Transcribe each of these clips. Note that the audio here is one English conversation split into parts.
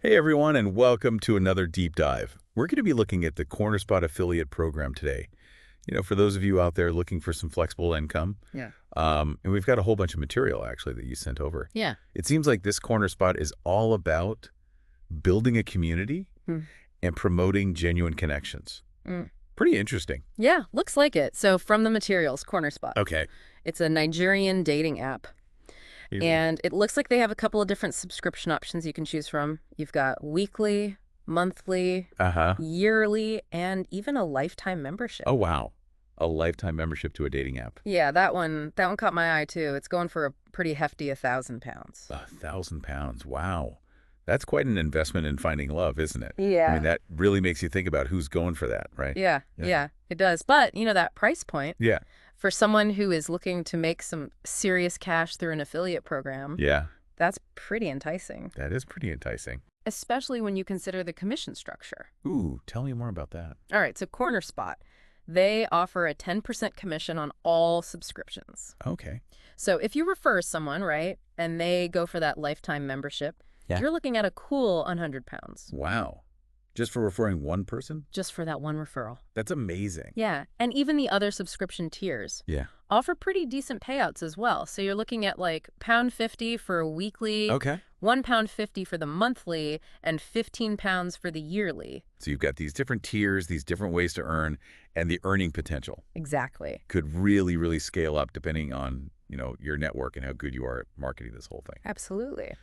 Hey everyone, and welcome to another deep dive. We're going to be looking at the Cornerspot affiliate program today. For those of you out there looking for some flexible income, Yeah. and we've got a whole bunch of material actually that you sent over. Yeah. It seems like this Cornerspot is all about building a community Mm. and promoting genuine connections. Mm. Pretty interesting. Yeah, looks like it. So from the materials, kornerspot. Okay. It's a Nigerian dating app. And it looks like they have a couple of different subscription options you can choose from. You've got weekly, monthly, Uh-huh. yearly, and even a lifetime membership. Oh, wow. A lifetime membership to a dating app. Yeah, that one caught my eye too. It's going for a pretty hefty £1,000. £1,000. Wow. That's quite an investment in finding love, isn't it? Yeah. I mean, that really makes you think about who's going for that, right? Yeah, it does. But, that price point Yeah. for someone who is looking to make some serious cash through an affiliate program, Yeah. that's pretty enticing. That is pretty enticing. Especially when you consider the commission structure. Ooh, tell me more about that. All right, so kornerspot, they offer a 10% commission on all subscriptions. Okay. So if you refer someone, right, and they go for that lifetime membership, Yeah. you're looking at a cool £100 Wow. Just for referring one person? just for that one referral. That's amazing. Yeah, and even the other subscription tiers Yeah. offer pretty decent payouts as well. So you're looking at like £1.50 for a weekly, Okay. £1.50 for the monthly, and £15 for the yearly. So you've got these different tiers, these different ways to earn, and the earning potential Exactly. could really, really scale up depending on, your network and how good you are at marketing this whole thing. Absolutely.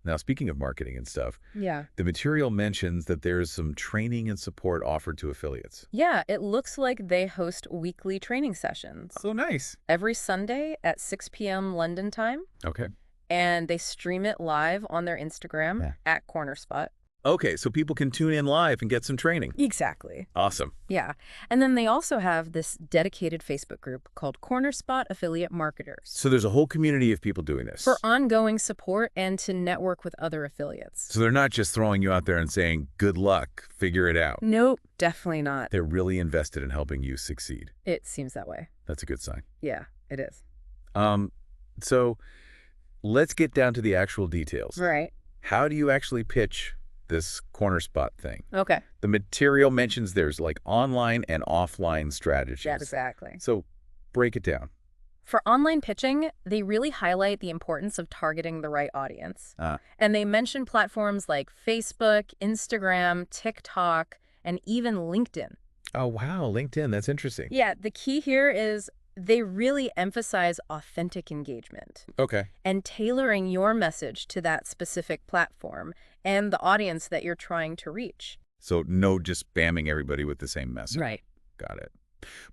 Now, speaking of marketing and stuff, Yeah. the material mentions that there's some training and support offered to affiliates. Yeah, it looks like they host weekly training sessions So nice. every Sunday at 6 p.m. London time, Okay. and they stream it live on their Instagram Yeah. at kornerspot. Okay, so people can tune in live and get some training. Exactly. Awesome. Yeah. And then they also have this dedicated Facebook group called Cornerspot Affiliate Marketers So there's a whole community of people doing this. for ongoing support and to network with other affiliates. So they're not just throwing you out there and saying, good luck, figure it out. Nope, definitely not. They're really invested in helping you succeed. It seems that way. That's a good sign. Yeah, it is. So let's get down to the actual details. Right. How do you actually pitch this Cornerspot thing? Okay. The material mentions there's like online and offline strategies. Yeah, exactly. So break it down. For online pitching, they really highlight the importance of targeting the right audience. And they mention platforms like Facebook, Instagram, TikTok, and even LinkedIn. Oh, wow. LinkedIn. That's interesting. Yeah, the key here is they really emphasize authentic engagement Okay. and tailoring your message to that specific platform and the audience that you're trying to reach. So no just spamming everybody with the same message. Right. Got it.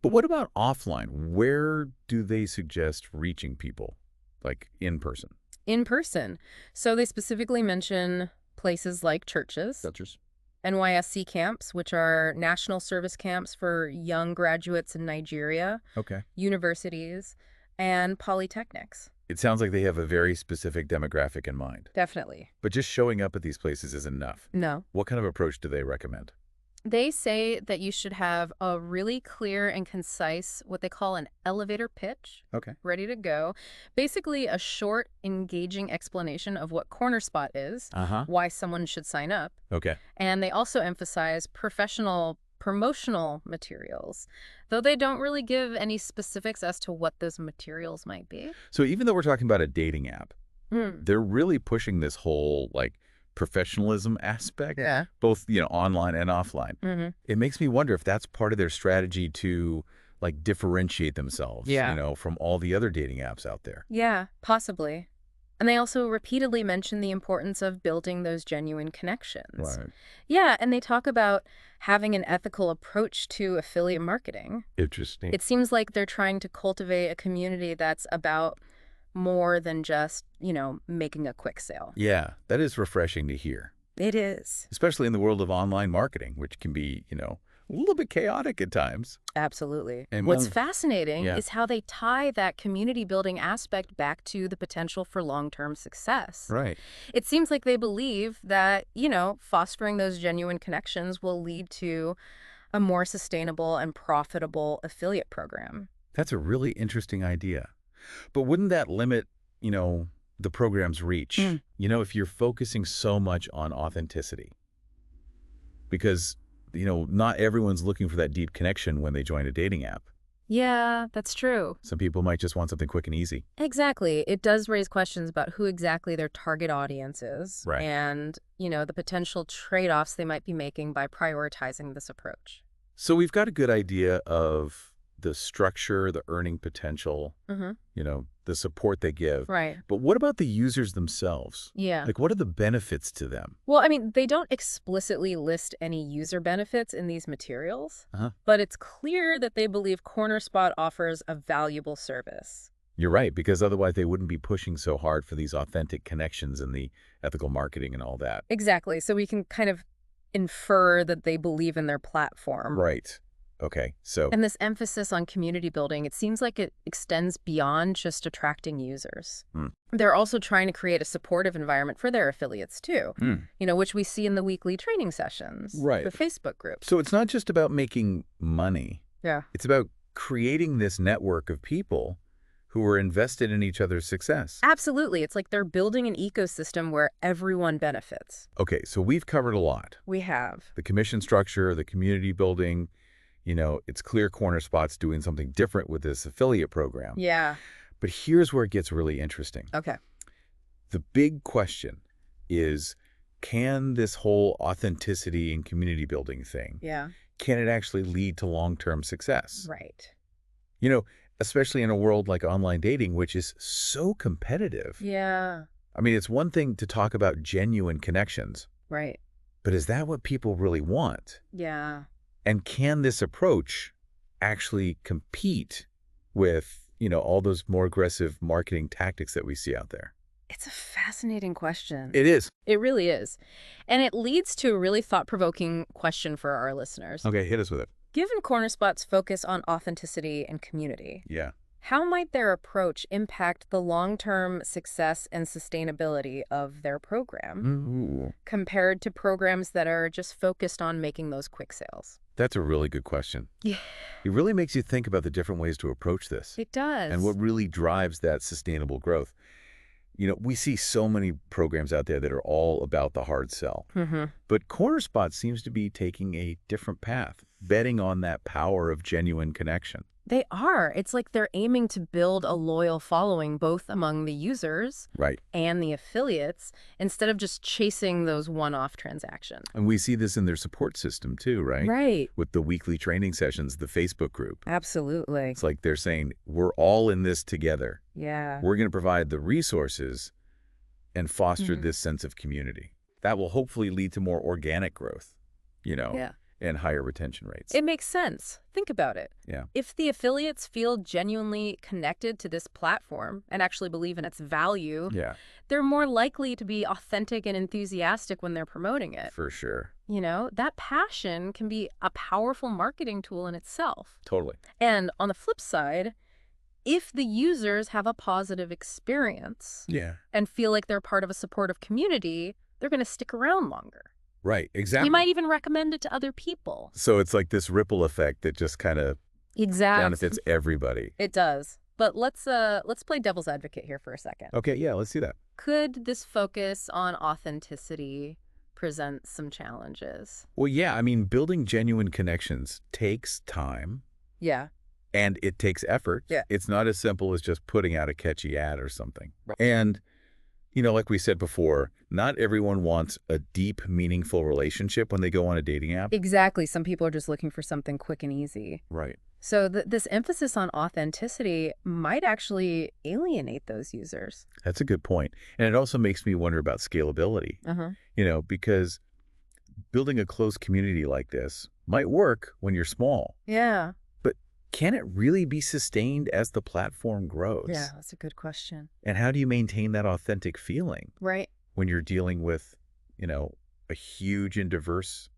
But what about offline? Where do they suggest reaching people, like in person? In person. So they specifically mention places like churches, Churches. NYSC camps, which are national service camps for young graduates in Nigeria, Okay. universities, and polytechnics. It sounds like they have a very specific demographic in mind. Definitely. But just showing up at these places isn't enough. No. What kind of approach do they recommend? They say that you should have a really clear and concise, what they call an elevator pitch, Okay. ready to go. Basically, a short, engaging explanation of what Cornerspot is, Uh-huh. why someone should sign up. Okay. And they also emphasize professional promotional materials, though they don't really give any specifics as to what those materials might be. So even though we're talking about a dating app, they're really pushing this whole like professionalism aspect, Yeah. both, online and offline. Mm-hmm. It makes me wonder if that's part of their strategy to like differentiate themselves, Yeah. From all the other dating apps out there. Yeah, possibly. And they also repeatedly mention the importance of building those genuine connections. Right. Yeah, and they talk about having an ethical approach to affiliate marketing. Interesting. It seems like they're trying to cultivate a community that's about more than just, making a quick sale. Yeah, that is refreshing to hear, It is. especially in the world of online marketing, which can be, a little bit chaotic at times. Absolutely. And What's one- fascinating Yeah. is how they tie that community building aspect back to the potential for long-term success. Right. It seems like they believe that, fostering those genuine connections will lead to a more sustainable and profitable affiliate program. That's a really interesting idea. But wouldn't that limit, the program's reach. Mm. If you're focusing so much on authenticity, because, not everyone's looking for that deep connection when they join a dating app. Yeah, that's true. Some people might just want something quick and easy. Exactly. It does raise questions about who exactly their target audience is Right. and, the potential trade-offs they might be making by prioritizing this approach. So we've got a good idea of the structure, the earning potential, Mm-hmm. the support they give. Right. But what about the users themselves? Yeah. Like, what are the benefits to them? Well, I mean, they don't explicitly list any user benefits in these materials, Uh-huh. but it's clear that they believe Cornerspot offers a valuable service. You're right, because otherwise they wouldn't be pushing so hard for these authentic connections and the ethical marketing and all that. Exactly. So we can kind of infer that they believe in their platform. Right. Okay. So, And this emphasis on community building, it seems like it extends beyond just attracting users. Hmm. They're also trying to create a supportive environment for their affiliates too, Hmm. which we see in the weekly training sessions, Right. the Facebook groups. so it's not just about making money. Yeah. It's about creating this network of people who are invested in each other's success. Absolutely. It's like they're building an ecosystem where everyone benefits. Okay, so we've covered a lot. We have. The commission structure, the community building, it's clear Cornerspot's doing something different with this affiliate program. Yeah. But here's where it gets really interesting. Okay. The big question is, can this whole authenticity and community building thing, Yeah. can it actually lead to long-term success? Right. Especially in a world like online dating, which is so competitive. Yeah. I mean, it's one thing to talk about genuine connections, Right. but is that what people really want? Yeah. And can this approach actually compete with, all those more aggressive marketing tactics that we see out there? It's a fascinating question. It is. It really is. And it leads to a really thought-provoking question for our listeners. Okay, hit us with it. Given Cornerspot's focus on authenticity and community, Yeah. how might their approach impact the long-term success and sustainability of their program Ooh, compared to programs that are just focused on making those quick sales? that's a really good question. Yeah, It really makes you think about the different ways to approach this it does. and what really drives that sustainable growth. We see so many programs out there that are all about the hard sell. Mm-hmm. But Cornerspot seems to be taking a different path, betting on that power of genuine connection. They are. It's like they're aiming to build a loyal following both among the users Right. and the affiliates instead of just chasing those one-off transactions. And we see this in their support system too, right? Right. With the weekly training sessions, the Facebook group. Absolutely. It's like they're saying, we're all in this together. Yeah. We're going to provide the resources and foster Mhm. this sense of community. That will hopefully lead to more organic growth, Yeah. and higher retention rates. It makes sense. Think about it. Yeah. If the affiliates feel genuinely connected to this platform and actually believe in its value, Yeah, they're more likely to be authentic and enthusiastic when they're promoting it. for sure. That passion can be a powerful marketing tool in itself. Totally. And on the flip side, if the users have a positive experience Yeah. and feel like they're part of a supportive community, they're going to stick around longer. Right, exactly. You might even recommend it to other people. So it's like this ripple effect that just kind of Exactly. benefits everybody. It does. But let's play devil's advocate here for a second. Okay, yeah, let's see that. Could this focus on authenticity present some challenges? Well, yeah, I mean, building genuine connections takes time Yeah. and it takes effort. Yeah. It's not as simple as just putting out a catchy ad or something. Right. And, like we said before, not everyone wants a deep, meaningful relationship when they go on a dating app. Exactly. Some people are just looking for something quick and easy. Right. So this emphasis on authenticity might actually alienate those users. That's a good point. And it also makes me wonder about scalability, Uh-huh. because building a close community like this might work when you're small, Yeah. but can it really be sustained as the platform grows? Yeah, that's a good question. And how do you maintain that authentic feeling Right. when you're dealing with, a huge and diverse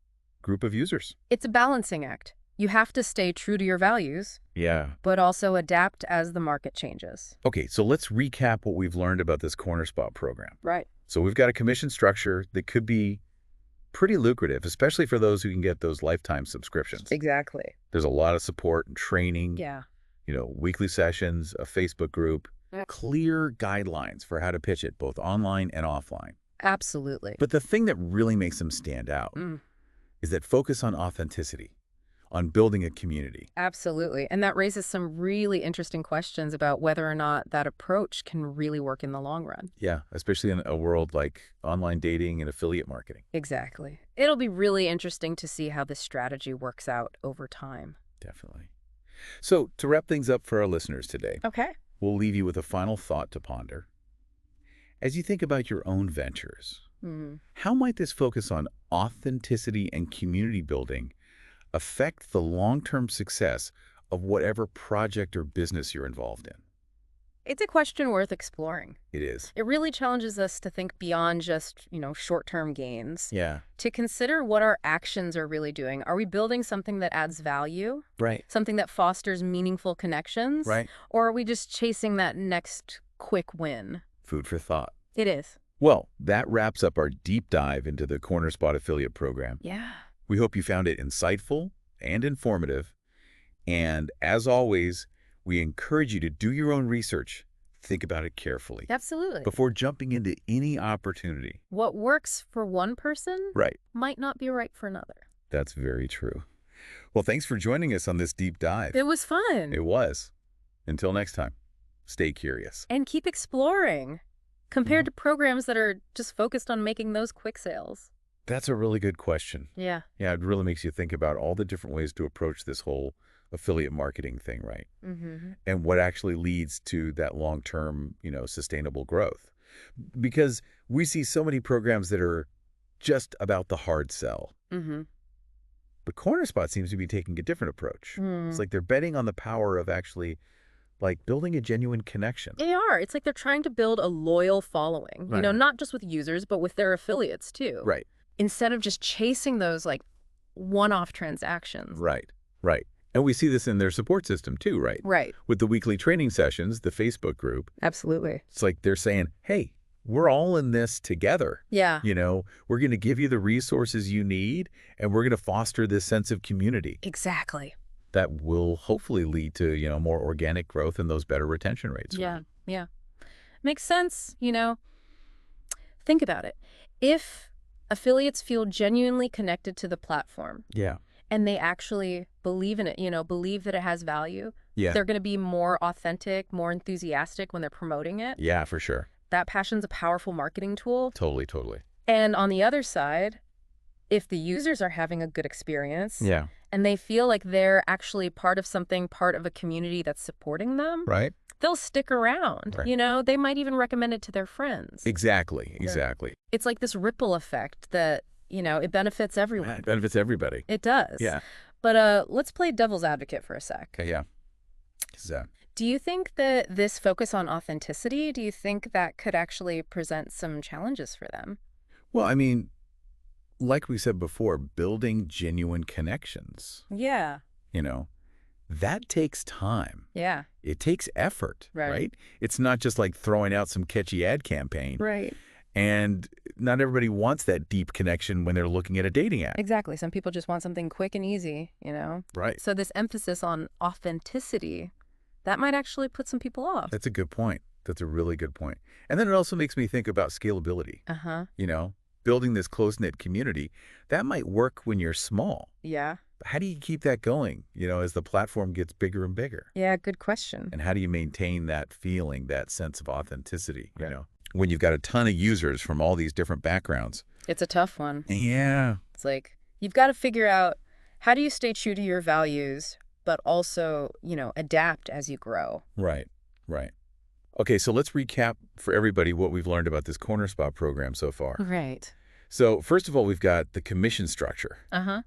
group of users? It's a balancing act. You have to stay true to your values, Yeah. but also adapt as the market changes. Okay, so let's recap what we've learned about this Cornerspot program. Right. So we've got a commission structure that could be pretty lucrative, especially for those who can get those lifetime subscriptions. Exactly. There's a lot of support and training, Yeah. weekly sessions, a Facebook group. clear guidelines for how to pitch it, both online and offline. Absolutely. But the thing that really makes them stand out is that focus on authenticity, on building a community. Absolutely. And that raises some really interesting questions about whether or not that approach can really work in the long run. Yeah, especially in a world like online dating and affiliate marketing. Exactly. It'll be really interesting to see how this strategy works out over time. Definitely. So to wrap things up for our listeners today, Okay. we'll leave you with a final thought to ponder. As you think about your own ventures, how might this focus on authenticity and community building affect the long-term success of whatever project or business you're involved in? It's a question worth exploring. It is. It really challenges us to think beyond just, short-term gains, Yeah. to consider what our actions are really doing. Are we building something that adds value? Right. Something that fosters meaningful connections? Right. Or are we just chasing that next quick win? Food for thought. It is. Well, that wraps up our deep dive into the Cornerspot affiliate program. Yeah. We hope you found it insightful and informative. And as always, we encourage you to do your own research. Think about it carefully Absolutely. before jumping into any opportunity. What works for one person Right. might not be right for another. That's very true. Well, thanks for joining us on this deep dive. It was fun. It was. Until next time, stay curious. And keep exploring compared to programs that are just focused on making those quick sales. That's a really good question. Yeah. Yeah, it really makes you think about all the different ways to approach this whole affiliate marketing thing, right? And what actually leads to that long-term, sustainable growth. Because we see so many programs that are just about the hard sell. But Cornerspot seems to be taking a different approach. It's like they're betting on the power of actually building a genuine connection. They are. It's like they're trying to build a loyal following, Right. not just with users, but with their affiliates too. Right. Instead of just chasing those one-off transactions. Right. Right. And we see this in their support system too, right? Right. With the weekly training sessions, the Facebook group, Absolutely. it's like they're saying, hey, we're all in this together. Yeah. We're going to give you the resources you need, and we're going to foster this sense of community Exactly. that will hopefully lead to, more organic growth and those better retention rates. Yeah. Yeah. Makes sense. Think about it. If affiliates feel genuinely connected to the platform, Yeah. and they actually believe in it, believe that it has value, Yeah. they're going to be more authentic, more enthusiastic when they're promoting it. Yeah, for sure. That passion's a powerful marketing tool. Totally, totally. And on the other side, if the users are having a good experience Yeah. and they feel like they're actually part of something, part of a community that's supporting them, Right? they'll stick around. Right. They might even recommend it to their friends. Exactly. Exactly. It's like this ripple effect that, it benefits everyone. It benefits everybody. It does. Yeah. But let's play devil's advocate for a sec. Okay, yeah. 'Cause, Do you think that this focus on authenticity, do you think that could actually present some challenges for them? well, I mean, like we said before, building genuine connections, Yeah. that takes time. Yeah. It takes effort, Right. right? It's not just like throwing out some catchy ad campaign. Right. And not everybody wants that deep connection when they're looking at a dating app. Exactly. Some people just want something quick and easy, Right. So this emphasis on authenticity, that might actually put some people off. That's a good point. That's a really good point. And then it also makes me think about scalability. Uh-huh. Building this close-knit community, that might work when you're small. Yeah. But how do you keep that going, as the platform gets bigger and bigger? Yeah, good question. And how do you maintain that feeling, that sense of authenticity, Right. when you've got a ton of users from all these different backgrounds? It's a tough one. Yeah. It's like, you've got to figure out, how do you stay true to your values, but also, adapt as you grow? Right. Right. Okay, so let's recap for everybody what we've learned about this Cornerspot program so far. Right. So first of all, we've got the commission structure, Uh-huh.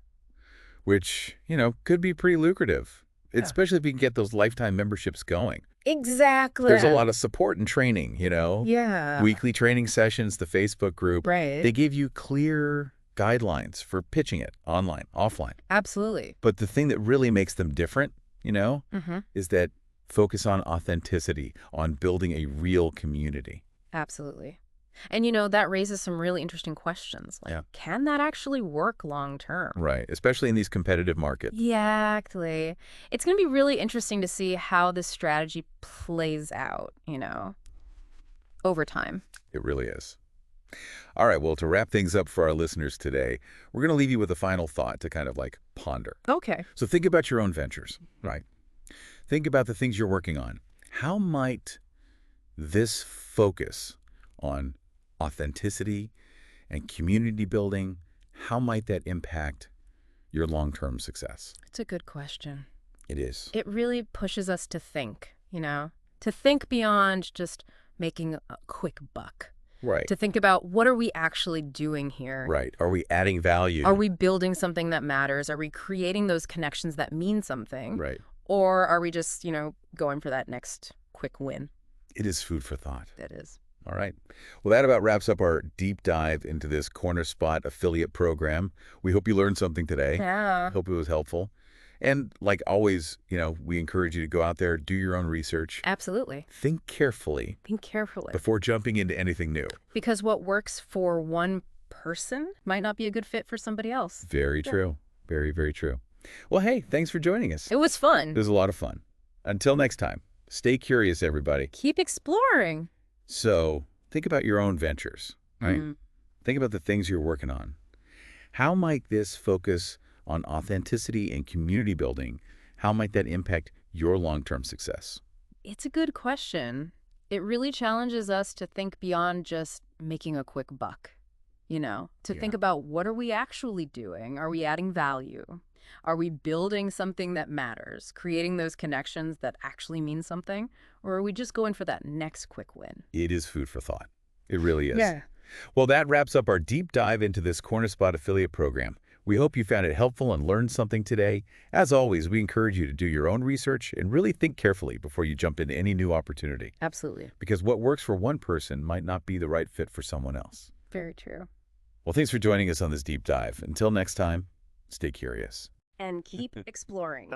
which, could be pretty lucrative, Yeah. especially if you can get those lifetime memberships going. Exactly. There's a lot of support and training, Yeah. weekly training sessions, the Facebook group. Right. They give you clear guidelines for pitching it online, offline. Absolutely. But the thing that really makes them different, Mm-hmm. is that focus on authenticity, on building a real community. Absolutely. And, that raises some really interesting questions. Like, Yeah. can that actually work long term? Right, especially in these competitive markets. Exactly. It's going to be really interesting to see how this strategy plays out, over time. It really is. All right, well, to wrap things up for our listeners today, we're going to leave you with a final thought to kind of like ponder. Okay. So think about your own ventures, right? Think about the things you're working on. How might this focus on authenticity and community building, how might that impact your long-term success? It's a good question. It is. It really pushes us to think, to think beyond just making a quick buck. Right. To think about what are we actually doing here? Right. Are we adding value? Are we building something that matters? Are we creating those connections that mean something? Right. Or are we just, going for that next quick win? It is food for thought. That is. All right. Well, that about wraps up our deep dive into this KornerSpot affiliate program. We hope you learned something today. Yeah. Hope it was helpful. And like always, we encourage you to go out there, do your own research. Absolutely. Think carefully. Think carefully. Before jumping into anything new. Because what works for one person might not be a good fit for somebody else. Very true. Very, very true. Well, hey, thanks for joining us. It was fun. It was a lot of fun. Until next time, stay curious, everybody. Keep exploring. So think about your own ventures, right? Think about the things you're working on. How might this focus on authenticity and community building, how might that impact your long-term success? It's a good question. It really challenges us to think beyond just making a quick buck, to think about what are we actually doing? Are we adding value? Are we building something that matters, creating those connections that actually mean something? Or are we just going for that next quick win? It is food for thought. It really is. Yeah. Well, that wraps up our deep dive into this KornerSpot affiliate program. We hope you found it helpful and learned something today. As always, we encourage you to do your own research and really think carefully before you jump into any new opportunity. Absolutely. Because what works for one person might not be the right fit for someone else. Very true. Well, thanks for joining us on this deep dive. Until next time, stay curious. And keep exploring.